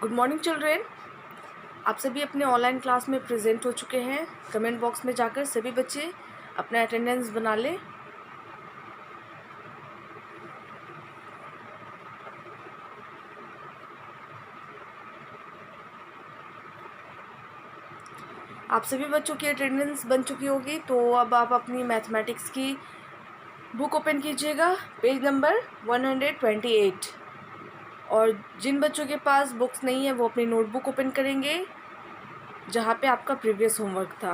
Good morning children. आप सभी अपने ऑनलाइन क्लास में प्रेजेंट हो चुके हैं। कमेंट बॉक्स में जाकर सभी बच्चे अपना अटेंडेंस बना लें। आप सभी बच्चों की अटेंडेंस बन चुकी होगी, तो अब आप अपनी मैथमेटिक्स की बुक ओपन कीजिएगा, पेज नंबर 128। और जिन बच्चों के पास बुक्स नहीं है वो अपनी नोटबुक ओपन करेंगे जहाँ पे आपका प्रीवियस होमवर्क था।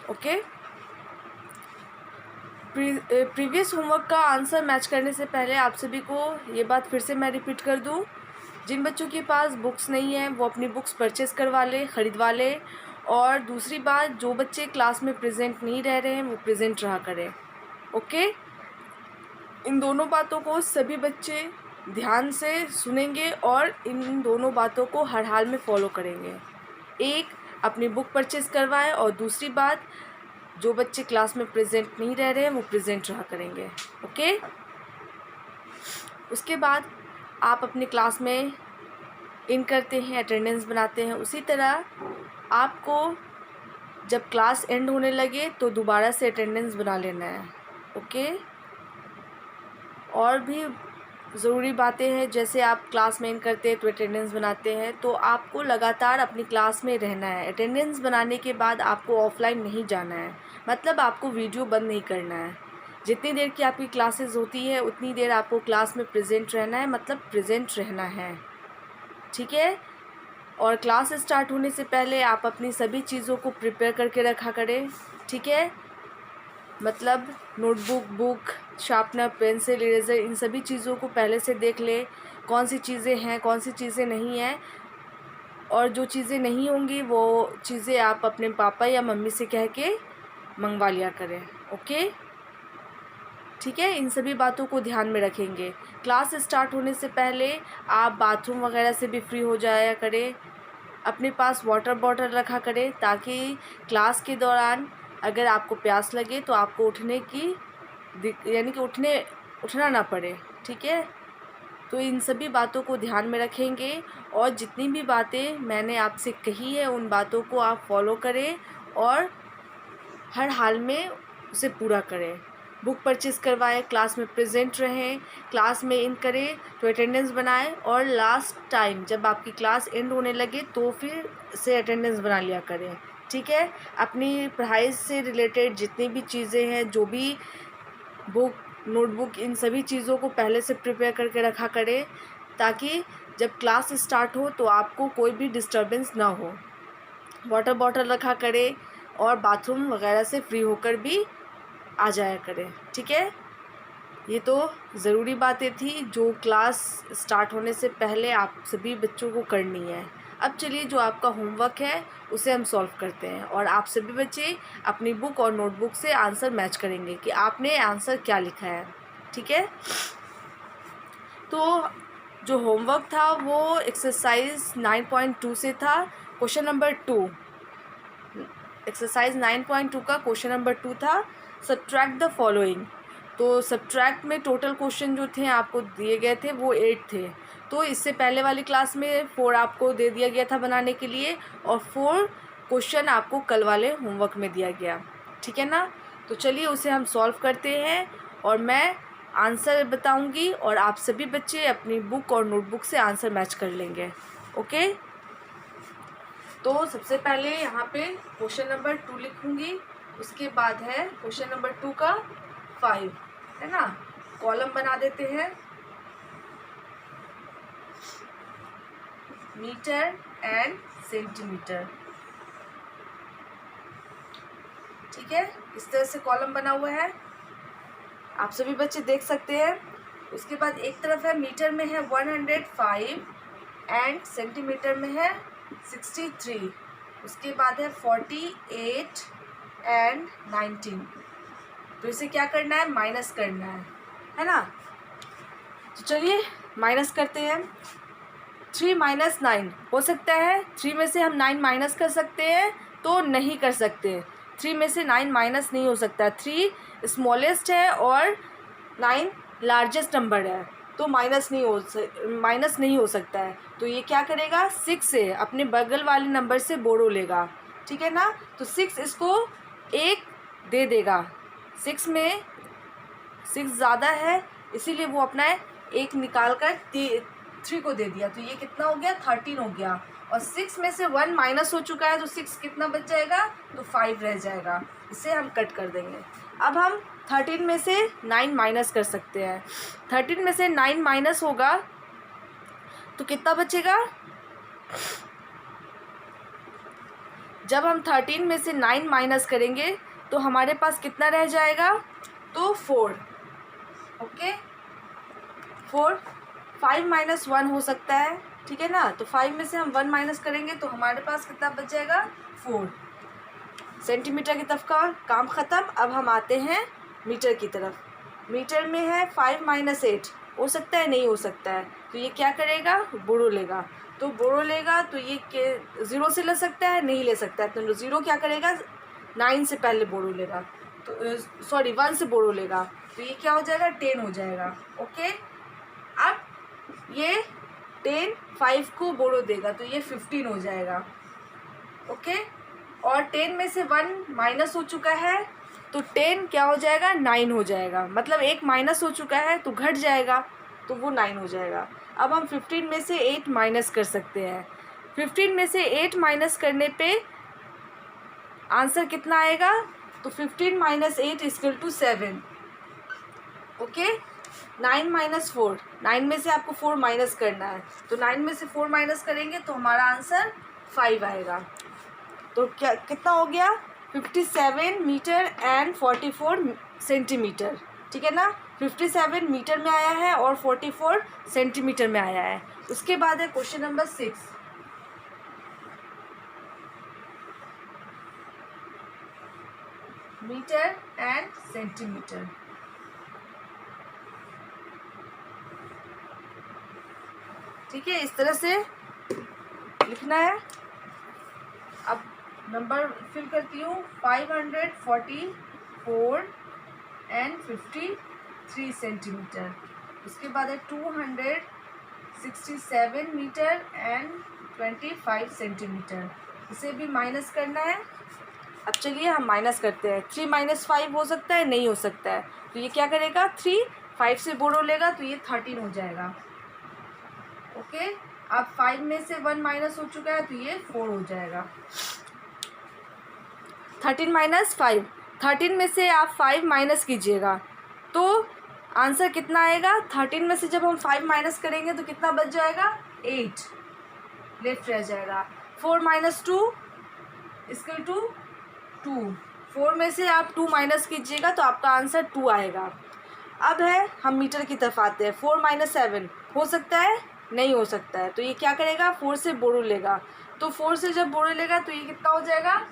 ओके, प्रीवियस होमवर्क का आंसर मैच करने से पहले आप सभी को ये बात फिर से मैं रिपीट कर दूं, जिन बच्चों के पास बुक्स नहीं है वो अपनी बुक्स परचेज़ करवा ले, ख़रीदवा ले। और दूसरी बात, जो बच्चे क्लास में प्रेजेंट नहीं रह रहे हैं वो प्रेजेंट रहा करें। ओके, इन दोनों बातों को सभी बच्चे ध्यान से सुनेंगे और इन दोनों बातों को हर हाल में फॉलो करेंगे। एक, अपनी बुक परचेज़ करवाएं, और दूसरी बात, जो बच्चे क्लास में प्रेजेंट नहीं रह रहे हैं वो प्रेजेंट रहा करेंगे। ओके, उसके बाद आप अपनी क्लास में इन करते हैं, अटेंडेंस बनाते हैं। उसी तरह आपको जब क्लास एंड होने लगे तो दोबारा से अटेंडेंस बना लेना है। ओके, और भी ज़रूरी बातें हैं, जैसे आप क्लास में इन करते हैं तो अटेंडेंस बनाते हैं, तो आपको लगातार अपनी क्लास में रहना है। अटेंडेंस बनाने के बाद आपको ऑफलाइन नहीं जाना है, मतलब आपको वीडियो बंद नहीं करना है। जितनी देर की आपकी क्लासेस होती है उतनी देर आपको क्लास में प्रेजेंट रहना है, मतलब प्रेजेंट रहना है। ठीक है, और क्लास स्टार्ट होने से पहले आप अपनी सभी चीज़ों को प्रिपेयर करके रखा करें। ठीक है, मतलब notebook, book, sharpener, pencil, eraser, इन सभी चीज़ों को पहले से देख ले, कौन सी चीज़ें हैं, कौन सी चीज़ें नहीं हैं। और जो चीज़ें नहीं होंगी वो चीज़ें आप अपने पापा या मम्मी से कह के मंगवा लिया करें। ओके, ठीक है, इन सभी बातों को ध्यान में रखेंगे। क्लास स्टार्ट होने से पहले आप बाथरूम वगैरह से भी फ्री हो जाया करें। अपने पास वाटर बॉटल रखा करें, ताकि क्लास के दौरान अगर आपको प्यास लगे तो आपको उठने की यानी कि उठना ना पड़े। ठीक है, तो इन सभी बातों को ध्यान में रखेंगे, और जितनी भी बातें मैंने आपसे कही है उन बातों को आप फॉलो करें और हर हाल में उसे पूरा करें। बुक परचेज़ करवाएं, क्लास में प्रेजेंट रहें, क्लास में इन करें तो अटेंडेंस बनाएं, और लास्ट टाइम जब आपकी क्लास एंड होने लगे तो फिर से अटेंडेंस बना लिया करें। ठीक है, अपनी पढ़ाई से रिलेटेड जितनी भी चीज़ें हैं, जो भी बुक, नोटबुक, इन सभी चीज़ों को पहले से प्रिपेयर करके रखा करें, ताकि जब क्लास स्टार्ट हो तो आपको कोई भी डिस्टर्बेंस ना हो। वाटर बॉटल रखा करें और बाथरूम वगैरह से फ्री होकर भी आ जाया करें। ठीक है, ये तो ज़रूरी बातें थी जो क्लास स्टार्ट होने से पहले आप सभी बच्चों को करनी है। अब चलिए, जो आपका होमवर्क है उसे हम सॉल्व करते हैं, और आप सभी बच्चे अपनी बुक और नोटबुक से आंसर मैच करेंगे कि आपने आंसर क्या लिखा है। ठीक है, तो जो होमवर्क था वो एक्सरसाइज 9.2 से था। क्वेश्चन नंबर 2, एक्सरसाइज 9.2 का क्वेश्चन नंबर 2 था, सब्ट्रैक्ट द फॉलोइंग। तो सब्ट्रैक्ट में टोटल क्वेश्चन जो थे आपको दिए गए थे वो 8 थे। तो इससे पहले वाली क्लास में 4 आपको दे दिया गया था बनाने के लिए, और 4 क्वेश्चन आपको कल वाले होमवर्क में दिया गया। ठीक है ना, तो चलिए उसे हम सॉल्व करते हैं, और मैं आंसर बताऊंगी और आप सभी बच्चे अपनी बुक और नोटबुक से आंसर मैच कर लेंगे। ओके, तो सबसे पहले यहाँ पे क्वेश्चन नंबर 2 लिखूंगी, उसके बाद है क्वेश्चन नंबर 2 का 5, है ना। कॉलम बना देते हैं, मीटर एंड सेंटीमीटर। ठीक है, इस तरह से कॉलम बना हुआ है, आप सभी बच्चे देख सकते हैं। उसके बाद एक तरफ है मीटर में है 105 एंड सेंटीमीटर में है 63। उसके बाद है 48 एंड 19। तो इसे क्या करना है, माइनस करना है ना। तो चलिए माइनस करते हैं। 3 माइनस 9 हो सकता है, 3 में से हम 9 माइनस कर सकते हैं तो नहीं कर सकते। 3 में से 9 माइनस नहीं हो सकता, 3 स्मॉलेस्ट है और 9 लार्जेस्ट नंबर है। तो माइनस नहीं हो सकता है। तो ये क्या करेगा, 6 से अपने बगल वाले नंबर से बोरो लेगा, ठीक है ना। तो 6 इसको 1 दे देगा, 6 में 6 ज़्यादा है इसीलिए वो अपना 1 निकाल कर 3 को दे दिया। तो ये कितना हो गया, 13 हो गया। और 6 में से 1 माइनस हो चुका है तो 6 कितना बच जाएगा, तो 5 रह जाएगा। इसे हम कट कर देंगे। अब हम 13 में से 9 माइनस कर सकते हैं। 13 में से 9 माइनस होगा तो कितना बचेगा, जब हम 13 में से 9 माइनस करेंगे तो हमारे पास कितना रह जाएगा, तो 4। ओके, 4, 5 माइनस 1 हो सकता है, ठीक है ना। तो 5 में से हम 1 माइनस करेंगे तो हमारे पास कितना बच जाएगा, 4। सेंटीमीटर की तरफ का काम ख़त्म। अब हम आते हैं मीटर की तरफ। मीटर में है 5 माइनस 8, हो सकता है नहीं हो सकता है। तो ये क्या करेगा, बोरो लेगा। तो बोरो लेगा तो ये 0 से ले सकता है, नहीं ले सकता है। तो 0 क्या करेगा, 9 से पहले बोरो लेगा, तो सॉरी 1 से बोरो लेगा। तो ये क्या हो जाएगा, 10 हो जाएगा। ओके, अब ये 10 5 को बोरो देगा तो ये 15 हो जाएगा। ओके, और 10 में से 1 माइनस हो चुका है तो 10 क्या हो जाएगा, 9 हो जाएगा। मतलब 1 माइनस हो चुका है तो घट जाएगा तो वो 9 हो जाएगा। अब हम 15 में से 8 माइनस कर सकते हैं। 15 में से 8 माइनस करने पे आंसर कितना आएगा, तो 15 minus 8 equal to 7। Okay, 9 minus 4, 9 में से आपको 4 माइनस करना है। तो 9 में से 4 माइनस करेंगे तो हमारा आंसर 5 आएगा। तो क्या कितना हो गया, 57 मीटर एंड 44 सेंटीमीटर, ठीक है ना। 57 मीटर में आया है और 44 सेंटीमीटर में आया है। उसके बाद है question number 6। Metre and centimetre, ठीक है, इस तरह से लिखना है। अब नंबर फिल करती हूँ, 544 एंड 53 सेंटीमीटर। उसके बाद है 267 मीटर एंड 25 सेंटीमीटर। इसे भी माइनस करना है। अब चलिए हम माइनस करते हैं। 3 माइनस 5 हो सकता है, नहीं हो सकता है। तो ये क्या करेगा, 3 5 से बोरो लेगा तो ये 13 हो जाएगा। ओके, अब 5 में से 1 माइनस हो चुका है तो ये 4 हो जाएगा। 13 माइनस 5, 13 में से आप 5 माइनस कीजिएगा तो आंसर कितना आएगा। 13 में से जब हम 5 माइनस करेंगे तो कितना बच जाएगा, 8 लेफ्ट रह जाएगा। 4 माइनस 2 इक्वल टू 2, 4 में से आप 2 माइनस कीजिएगा तो आपका आंसर 2 आएगा। अब है हम मीटर की तरफ आते हैं। 4 माइनस 7 हो सकता है, नहीं हो सकता है। तो ये क्या करेगा, 4 से बोरो लेगा। तो 4 से जब बोरो लेगा तो ये कितना हो जाएगा,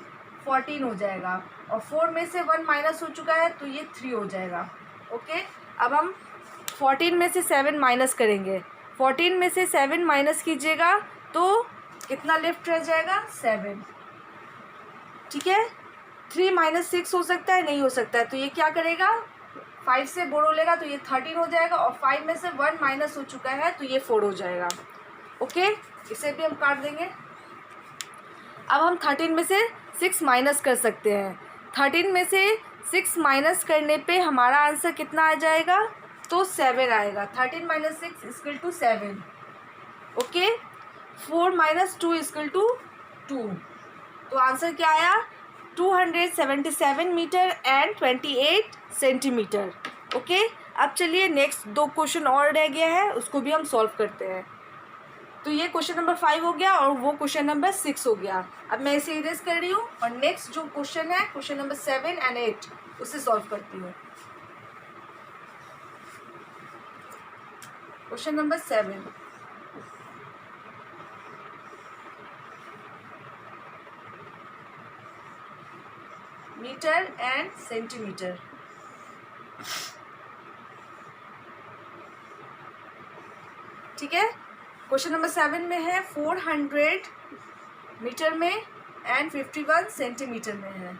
14 हो जाएगा। और 4 में से 1 माइनस हो चुका है तो ये 3 हो जाएगा। ओके, अब हम 14 में से 7 माइनस करेंगे। 14 में से 7 माइनस कीजिएगा तो कितना लेफ्ट रह जाएगा, 7, ठीक है। 3 माइनस 6 हो सकता है, नहीं हो सकता है। तो ये क्या करेगा, 5 से बोरो लेगा तो ये 13 हो जाएगा। और 5 में से 1 माइनस हो चुका है तो ये 4 हो जाएगा। ओके, इसे भी हम काट देंगे। अब हम 13 में से 6 माइनस कर सकते हैं। 13 में से 6 माइनस करने पे हमारा आंसर कितना आ जाएगा, तो 7 आएगा। 13 minus 6 equal to 7। Okay, 4 minus 2 equal to 2। तो आंसर क्या आया, 277 मीटर एंड 28 सेंटीमीटर। ओके, अब चलिए नेक्स्ट 2 क्वेश्चन और रह गया है, उसको भी हम सॉल्व करते हैं। तो ये क्वेश्चन नंबर 5 हो गया और वो क्वेश्चन नंबर 6 हो गया। अब मैं इसे इरेज कर रही हूँ और नेक्स्ट जो क्वेश्चन है, क्वेश्चन नंबर 7 एंड 8, उसे सॉल्व करती हूँ। Question number 7, metre and centimetre. ठीक है, क्वेश्चन नंबर 7 में है 400 मीटर में एंड 51 सेंटीमीटर में है।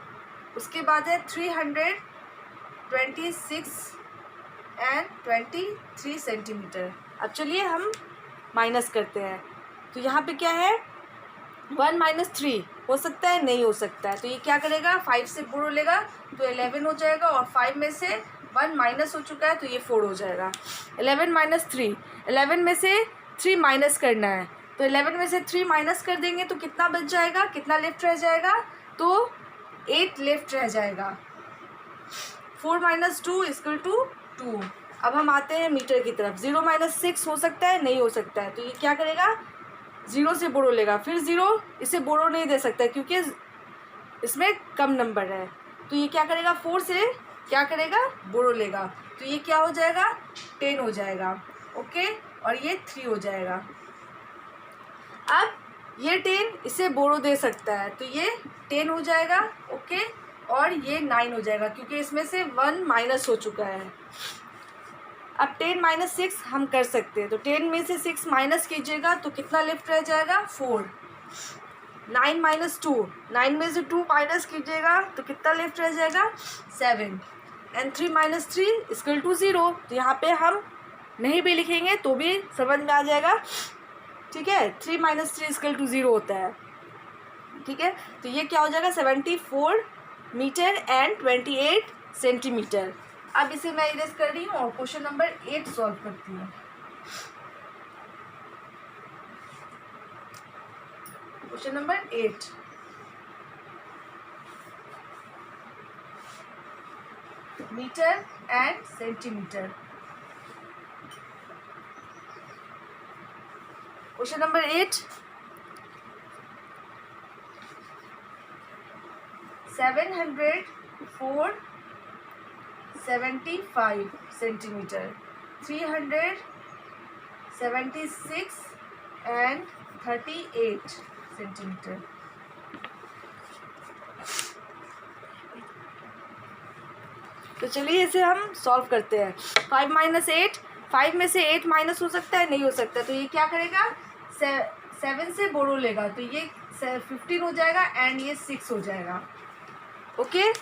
उसके बाद है 326 एंड 23 सेंटीमीटर। अब चलिए हम माइनस करते हैं। तो यहाँ पे क्या है, 1 माइनस 3 हो सकता है, नहीं हो सकता है। तो ये क्या करेगा, 5 से 4 लेगा तो 11 हो जाएगा, और 5 में से 1 माइनस हो चुका है तो ये 4 हो जाएगा। 11 माइनस 3, 11 में से 3 माइनस करना है, तो 11 में से 3 माइनस कर देंगे तो कितना बच जाएगा, कितना लेफ्ट रह जाएगा, तो 8 लेफ्ट रह जाएगा। 4 माइनस 2 इक्वल टू 2। अब हम आते हैं मीटर की तरफ। 0 माइनस 6 हो सकता है, नहीं हो सकता है। तो ये क्या करेगा, 0 से बोरो लेगा, फिर 0 इसे बोरो नहीं दे सकता है क्योंकि इसमें कम नंबर है। तो ये क्या करेगा, 4 से क्या करेगा, बोरो लेगा, तो ये क्या हो जाएगा, 10 हो जाएगा। ओके, और ये 3 हो जाएगा। अब ये 10 इसे बोरो दे सकता है तो ये 10 हो जाएगा। ओके, और ये 9 हो जाएगा क्योंकि इसमें से 1 माइनस हो चुका है। अब 10 माइनस 6 हम कर सकते हैं, तो 10 में से 6 माइनस कीजिएगा तो कितना लेफ्ट रह जाएगा, 4। 9 माइनस 2, 9 में से 2 माइनस कीजिएगा तो कितना लेफ्ट रह जाएगा, 7। And 3 minus 3 equal to 0। तो यहाँ पे हम नहीं भी लिखेंगे तो भी समझ में आ जाएगा। ठीक है, 3 माइनस 3 इक्वल टू 0 होता है। ठीक है, तो ये क्या हो जाएगा, 74 मीटर एंड 28 सेंटीमीटर। अब इसे मैं इरेज कर रही हूँ और क्वेश्चन नंबर 8 सॉल्व करती हूँ। Question number 8, metre and centimetre. Question number 8, 775 centimetre, 376 and 38 centimetre. तो चलिए इसे हम सॉल्व करते हैं। 5 माइनस 8, 5 में से 8 माइनस हो सकता है, नहीं हो सकता। तो ये क्या करेगा, 7 से बोरो लेगा तो ये 15 हो जाएगा एंड ये 6 हो जाएगा। ओके,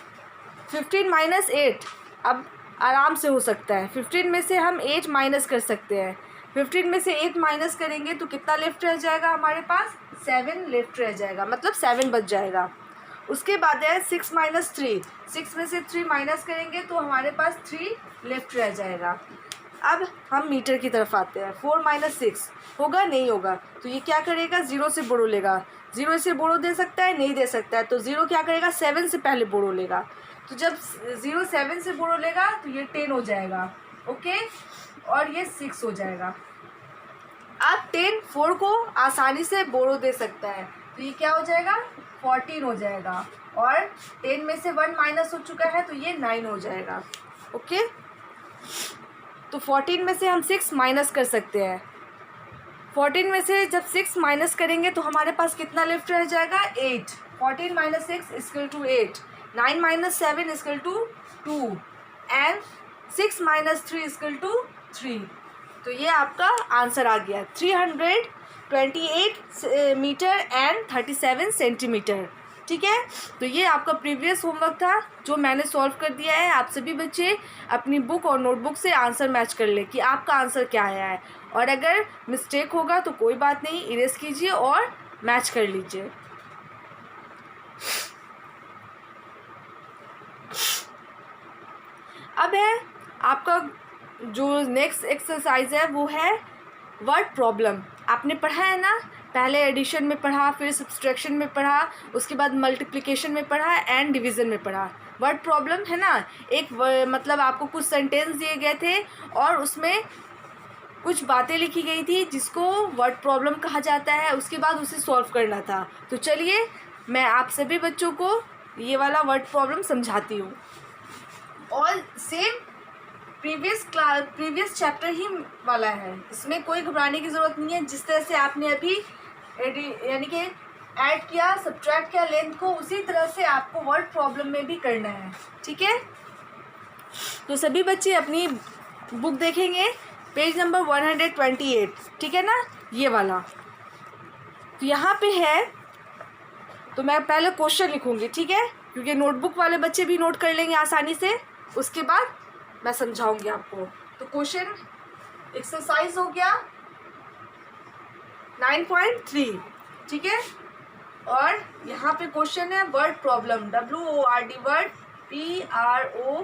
15 माइनस 8 अब आराम से हो सकता है। 15 में से हम 8 माइनस कर सकते हैं। 15 में से 8 माइनस करेंगे तो कितना लेफ्ट रह जाएगा हमारे पास, 7 लेफ्ट रह जाएगा, मतलब 7 बच जाएगा। उसके बाद है 6 माइनस 3, 6 में से 3 माइनस करेंगे तो हमारे पास 3 लेफ्ट रह जाएगा। अब हम मीटर की तरफ आते हैं। 4 माइनस 6 होगा, नहीं होगा। तो ये क्या करेगा, 0 से बोरो लेगा। 0 से बोरो दे सकता है, नहीं दे सकता है। तो 0 क्या करेगा, 7 से पहले बोरो लेगा। तो जब 0 7 से बोरो लेगा तो ये 10 हो जाएगा। ओके, और ये 6 हो जाएगा। अब 10 4 को आसानी से बोरो दे सकता है तो ये क्या हो जाएगा, 14 हो जाएगा। और 10 में से 1 माइनस हो चुका है तो ये 9 हो जाएगा। ओके, तो 14 में से हम 6 माइनस कर सकते हैं। 14 में से जब 6 माइनस करेंगे तो हमारे पास कितना लेफ्ट रह जाएगा, 8। 14 minus 6 equal to 8। 9 minus 7 equal to 2 and 6 minus 3 equal to 3। तो ये आपका आंसर आ गया, 328 मीटर एंड 37 सेंटीमीटर। ठीक है, तो ये आपका प्रीवियस होमवर्क था जो मैंने सॉल्व कर दिया है। आप सभी बच्चे अपनी बुक और नोटबुक से आंसर मैच कर ले कि आपका आंसर क्या आया है, और अगर मिस्टेक होगा तो कोई बात नहीं, इरेज कीजिए और मैच कर लीजिए। अब है आपका जो नेक्स्ट एक्सरसाइज है वो है वर्ड प्रॉब्लम। आपने पढ़ा है ना, पहले एडिशन में पढ़ा, फिर सब्सट्रैक्शन में पढ़ा, उसके बाद मल्टीप्लिकेशन में पढ़ा एंड डिवीज़न में पढ़ा। वर्ड प्रॉब्लम है ना, एक मतलब आपको कुछ सेंटेंस दिए गए थे और उसमें कुछ बातें लिखी गई थी जिसको वर्ड प्रॉब्लम कहा जाता है, उसके बाद उसे सॉल्व करना था। तो चलिए मैं आप सभी बच्चों को ये वाला वर्ड प्रॉब्लम समझाती हूँ। और सेम प्रीवियस चैप्टर ही वाला है, इसमें कोई घबराने की ज़रूरत नहीं है। जिस तरह से आपने अभी यानी कि ऐड किया, सब्ट्रैक्ट किया लेंथ को, उसी तरह से आपको वर्ड प्रॉब्लम में भी करना है। ठीक है, तो सभी बच्चे अपनी बुक देखेंगे, पेज नंबर 128। ठीक है ना, ये वाला। तो यहाँ पे है, तो मैं पहले क्वेश्चन लिखूँगी, ठीक है, क्योंकि नोटबुक वाले बच्चे भी नोट कर लेंगे आसानी से, उसके बाद मैं समझाऊंगी आपको। तो क्वेश्चन एक्सरसाइज हो गया 9.3, ठीक है। और यहाँ पे क्वेश्चन है word problem, WORD word PROBLEMS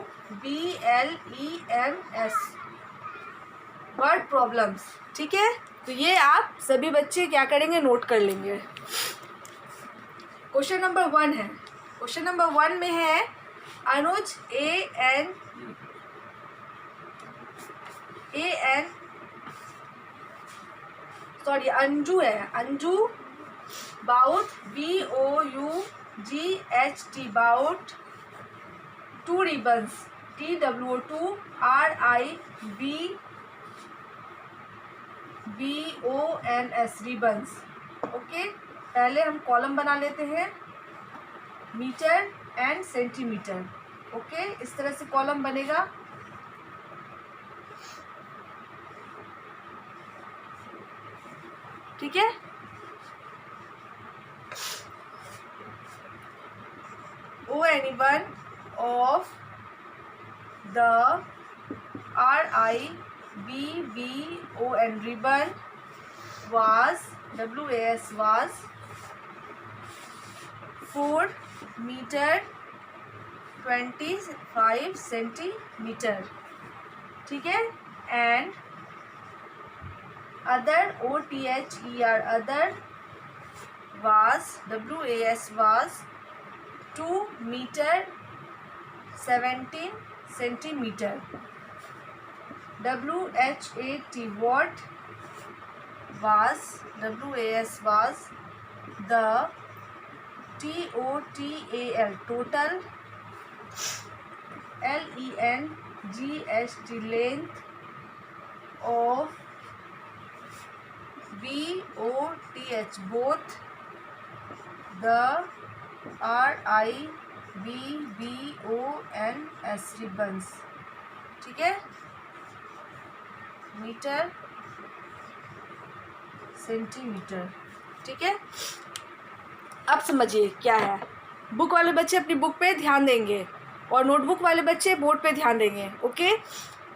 word problems, ठीक है। तो ये आप सभी बच्चे क्या करेंगे, नोट कर लेंगे। क्वेश्चन नंबर 1 है, क्वेश्चन नंबर 1 में है अनुज अंजू है, Anju bought BOUGHT bought 2 ribbons TWO2 RIBBONS ribbons. Okay, पहले हम कॉलम बना लेते हैं मीटर एंड सेंटीमीटर। ओके, इस तरह से कॉलम बनेगा। ठीक है, ONE1 of the RIBBON ribbon was WAS was 4 meter 25 centimeter, ठीक है। And other OTHER other was WAS was 2 meter 17 centimeter, WHAT what was WAS was the TOTAL total, LENGHT length of BOTH both the RIBBONS ribbons, ठीक है। Metre centimetre, ठीक है। अब समझिए क्या है। बुक वाले बच्चे अपनी बुक पे ध्यान देंगे और नोटबुक वाले बच्चे बोर्ड पे ध्यान देंगे। ओके,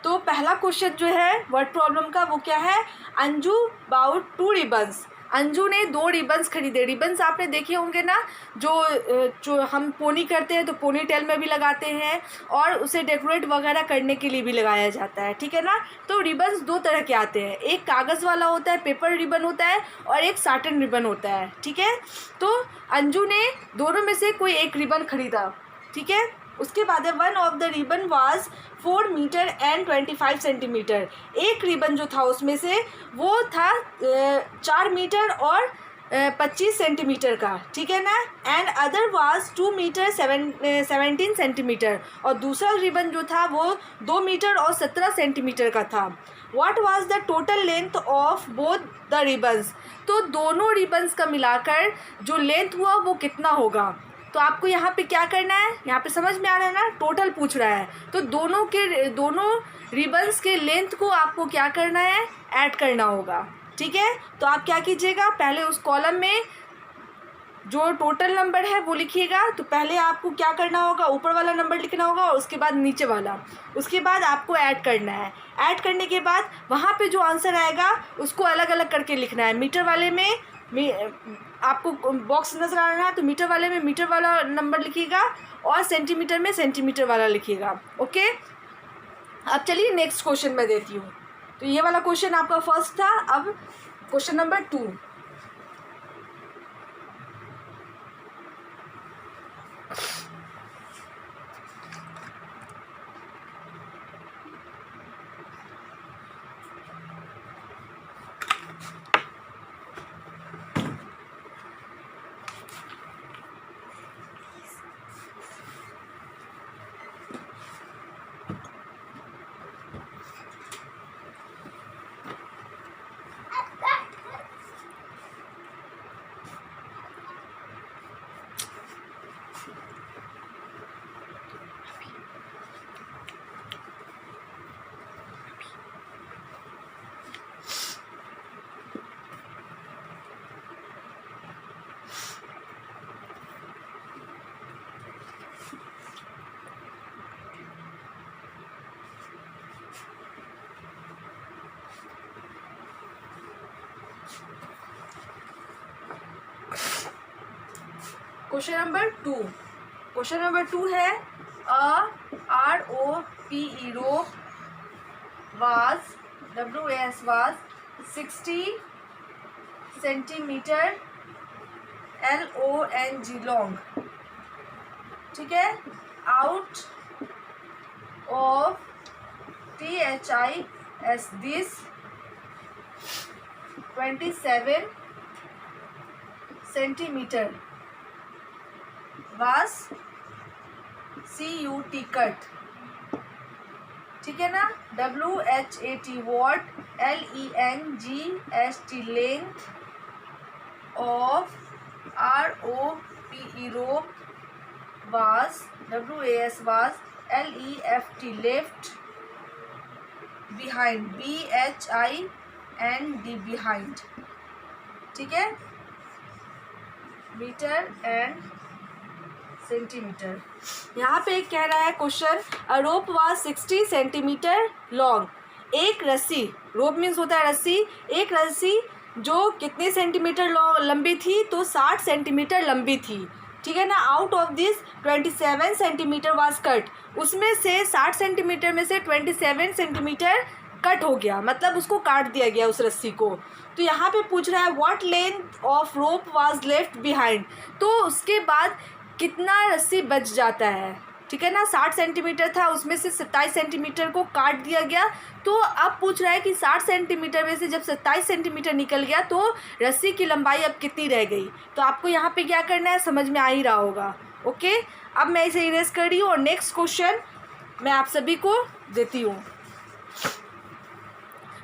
तो पहला क्वेश्चन जो है वर्ड प्रॉब्लम का वो क्या है, अंजू बाउट 2 रिबन्स। अंजू ने 2 रिबन्स खरीदे। रिबन्स आपने देखे होंगे ना, जो हम पोनी करते हैं तो पोनी टेल में भी लगाते हैं और उसे डेकोरेट वगैरह करने के लिए भी लगाया जाता है, ठीक है ना। तो रिबन्स 2 तरह के आते हैं, एक कागज़ वाला होता है, पेपर रिबन होता है, और एक साटन रिबन होता है, ठीक है। तो अंजू ने दोनों में से कोई एक रिबन खरीदा, ठीक है। उसके बाद one of the ribbon was 4 metre and 25 centimetre. एक रिबन जो था उसमें से वो था 4 मीटर और 25 सेंटीमीटर का, ठीक है ना। And other was 2 metre 17 centimetre, और दूसरा रिबन जो था वो 2 मीटर और 17 सेंटीमीटर का था। What was the total length of both the ribbons. तो दोनों रिबन्स का मिलाकर जो लेंथ हुआ वो कितना होगा। तो आपको यहाँ पे क्या करना है, यहाँ पे समझ में आ रहा है ना, टोटल पूछ रहा है। तो दोनों रिबन्स के लेंथ को आपको क्या करना है, ऐड करना होगा, ठीक है। तो आप क्या कीजिएगा, पहले उस कॉलम में जो टोटल नंबर है वो लिखिएगा। तो पहले आपको क्या करना होगा, ऊपर वाला नंबर लिखना होगा और उसके बाद नीचे वाला, उसके बाद आपको ऐड करना है। ऐड करने के बाद वहाँ पे जो आंसर आएगा उसको अलग अलग करके लिखना है। मीटर वाले में आपको बॉक्स नज़र आ रहा है तो मीटर वाले में मीटर वाला नंबर लिखिएगा और सेंटीमीटर में सेंटीमीटर वाला लिखिएगा। ओके, अब चलिए नेक्स्ट क्वेश्चन मैं देती हूँ। तो ये वाला क्वेश्चन आपका फर्स्ट था। अब question number 2। Question number 2, question number 2 है ROPE rope was WAS was 60 centimetre LONG long, ठीक है, out of THIS this 27 centimetre was CUT cut, ठीक है ना, WHAT what, LENGST length of ROPE rope was WAS was LEFT left behind BHIND behind, ठीक है, metre and centimetre. यहाँ पे कह रहा है question, a rope was 60 centimetre long. एक रस्सी, रोप मीन्स होता है रस्सी, एक रस्सी जो कितने सेंटीमीटर लंबी थी, तो 60 सेंटीमीटर लंबी थी, ठीक है ना। Out of this 27 centimetre was cut, उसमें से 60 सेंटीमीटर में से 27 सेंटीमीटर कट हो गया, मतलब उसको काट दिया गया उस रस्सी को। तो यहाँ पे पूछ रहा है what length of rope was left behind, तो उसके बाद कितना रस्सी बच जाता है, ठीक है ना। 60 सेंटीमीटर था, उसमें से 27 सेंटीमीटर को काट दिया गया। तो अब पूछ रहा है कि 60 सेंटीमीटर में से जब 27 सेंटीमीटर निकल गया तो रस्सी की लंबाई अब कितनी रह गई। तो आपको यहाँ पे क्या करना है, समझ में आ ही रहा होगा। ओके, अब मैं इसे इरेज कर रही हूँ और नेक्स्ट क्वेश्चन मैं आप सभी को देती हूँ।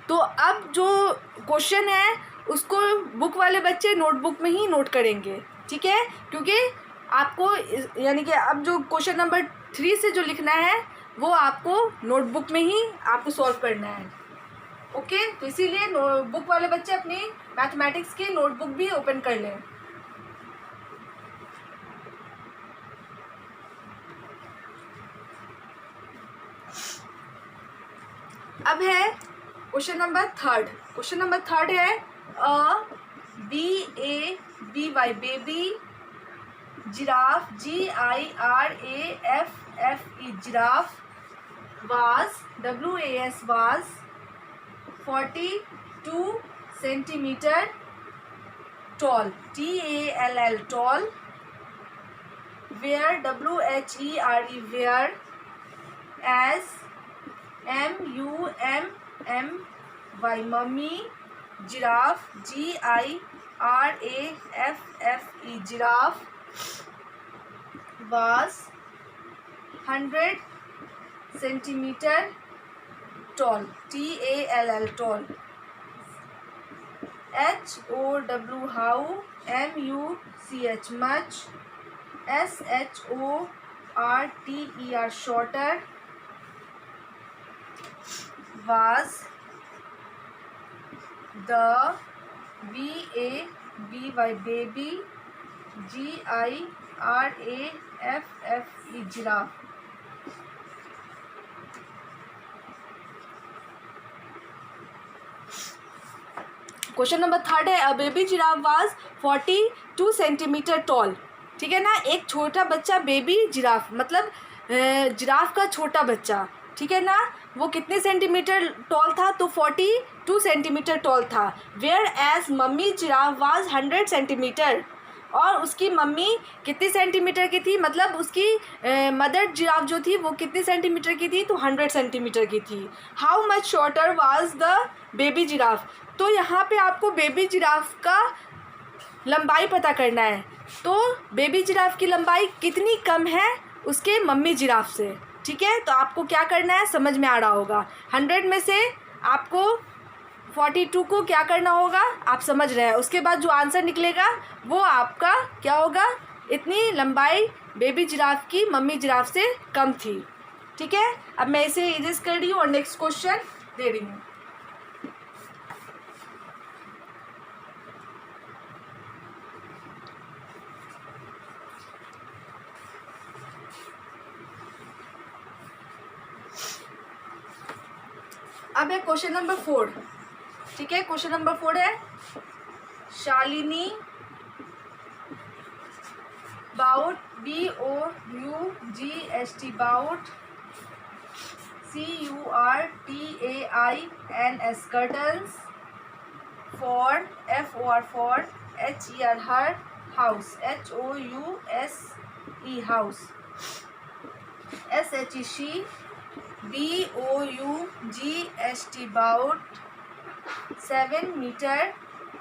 तो अब जो क्वेश्चन है उसको बुक वाले बच्चे नोटबुक में ही नोट करेंगे, ठीक है, क्योंकि आपको यानी कि अब जो क्वेश्चन नंबर 3 से जो लिखना है वो आपको नोटबुक में ही आपको सॉल्व करना है। ओके, तो इसीलिए बुक वाले बच्चे अपनी मैथमेटिक्स की नोटबुक भी ओपन कर लें। अब है क्वेश्चन नंबर 3। क्वेश्चन नंबर 3 है BABY baby, giraffe GIRAFFE giraffe was WAS was 42 centimetre tall, TALL tall, where WHERE where, as MUMMY mummy, giraffe GIRAFFE giraffe was 100 centimetre tall, TALL tall, HOW how, MUCH much, SHORTER shorter, was the BABY baby, GIRAFFE giraffe। Question number 3 है a baby giraffe was 42 centimetre toll, ठीक है ना। एक छोटा बच्चा, baby giraffe मतलब giraffe का छोटा बच्चा, ठीक है ना, वो कितने सेंटीमीटर टॉल था, तो 42 सेंटीमीटर टॉल था। Whereas mummy giraffe was 100 centimetre, और उसकी मम्मी कितनी सेंटीमीटर की थी, मतलब उसकी मदर जिराफ जो थी वो कितने सेंटीमीटर की थी, तो 100 सेंटीमीटर की थी। How much shorter was the baby giraffe, तो यहाँ पे आपको बेबी जिराफ का लंबाई पता करना है। तो बेबी जिराफ की लंबाई कितनी कम है उसके मम्मी जिराफ से, ठीक है। तो आपको क्या करना है, समझ में आ रहा होगा। 100 में से आपको 42 को क्या करना होगा, आप समझ रहे हैं। उसके बाद जो आंसर निकलेगा वो आपका क्या होगा, इतनी लंबाई बेबी जिराफ की मम्मी जिराफ से कम थी, ठीक है। अब मैं इसे इरेज कर रही हूँ और नेक्स्ट क्वेश्चन दे रही हूँ। अब है क्वेश्चन नंबर 4, ठीक है। क्वेश्चन नंबर 4 है Shalini bought, BOUGST, bought, CURTAINS, curtains, for, FOR, for, HER, her, house, HOUSE, house, SHE, she, BOUGST, bout, 7 meter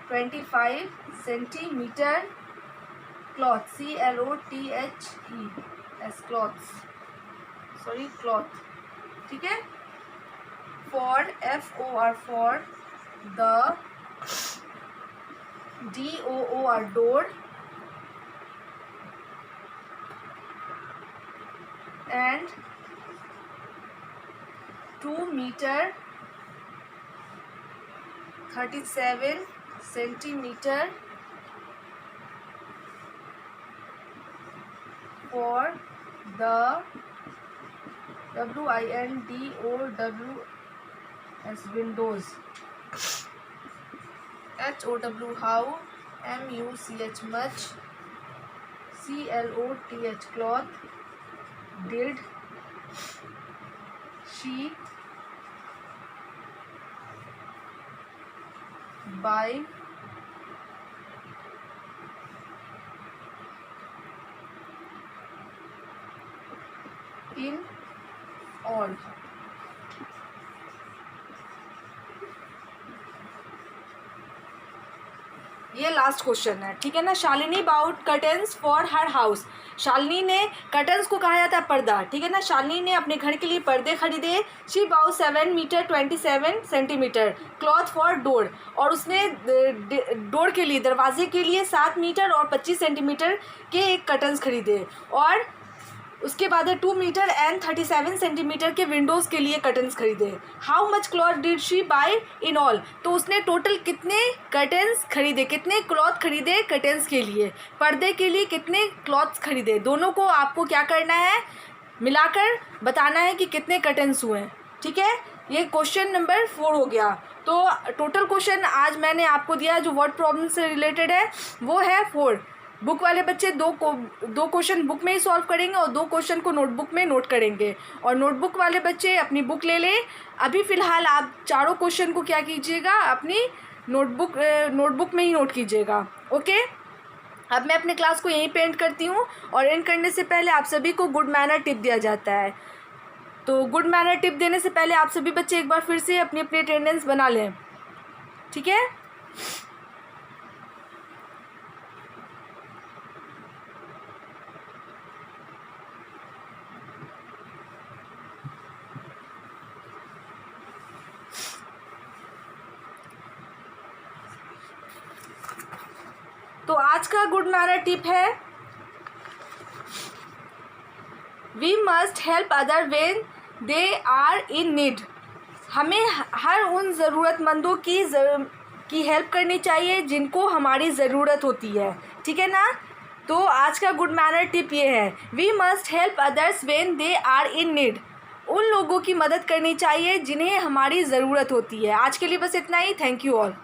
25 centimeter, cloth, CLOTHES, cloths, sorry, cloth, ठीक है। for, FOR, for, the, DOOR, door, and 2 meter 37 centimeter, for the, WINDOWS, windows, HOW, how, MUCH, much, CLOTH, cloth, did, she, by, in, all। ये last question है, ठीक है ना। Shalini bought curtains for her house. Shalini ने, curtains को कहा जाता है पर्दा, ठीक है ना। शालिनी ने अपने घर के लिए पर्दे खरीदे। She bought 7 metre 27 centimetre, cloth for door, और उसने डोर के लिए, दरवाजे के लिए 7 मीटर और 25 सेंटीमीटर के एक कर्टन्स खरीदे। और उसके बाद है 2 मीटर एंड 37 सेंटीमीटर के विंडोज़ के लिए कर्टन्स खरीदे। How much cloth did she buy in all, तो उसने टोटल कितने कर्टन्स खरीदे, कितने क्लॉथ खरीदे कर्टन्स के लिए, पर्दे के लिए कितने क्लॉथ्स खरीदे। दोनों को आपको क्या करना है, मिलाकर बताना है कि कितने कर्टन्स हुए, ठीक है। ये क्वेश्चन नंबर 4 हो गया। तो टोटल क्वेश्चन आज मैंने आपको दिया जो वर्ड प्रॉब्लम से रिलेटेड है वो है 4। बुक वाले बच्चे दो क्वेश्चन बुक में ही सॉल्व करेंगे और 2 क्वेश्चन को नोटबुक में नोट करेंगे। और नोटबुक वाले बच्चे अपनी बुक ले लें। अभी फ़िलहाल आप चारों क्वेश्चन को क्या कीजिएगा, अपनी नोटबुक में ही नोट कीजिएगा। ओके, अब मैं अपने क्लास को यहीं पे एंड करती हूँ। और एंड करने से पहले आप सभी को गुड मैनर टिप दिया जाता है। तो गुड मैनर टिप देने से पहले आप सभी बच्चे एक बार फिर से अपनी अपनी अटेंडेंस बना लें, ठीक है। तो आज का गुड मैनर टिप है, we must help other when they are in need. हमें हर उन ज़रूरतमंदों की हेल्प करनी चाहिए जिनको हमारी ज़रूरत होती है, ठीक है ना। तो आज का गुड मैनर टिप ये है, we must help others when they are in need. उन लोगों की मदद करनी चाहिए जिन्हें हमारी ज़रूरत होती है। आज के लिए बस इतना ही। Thank you all.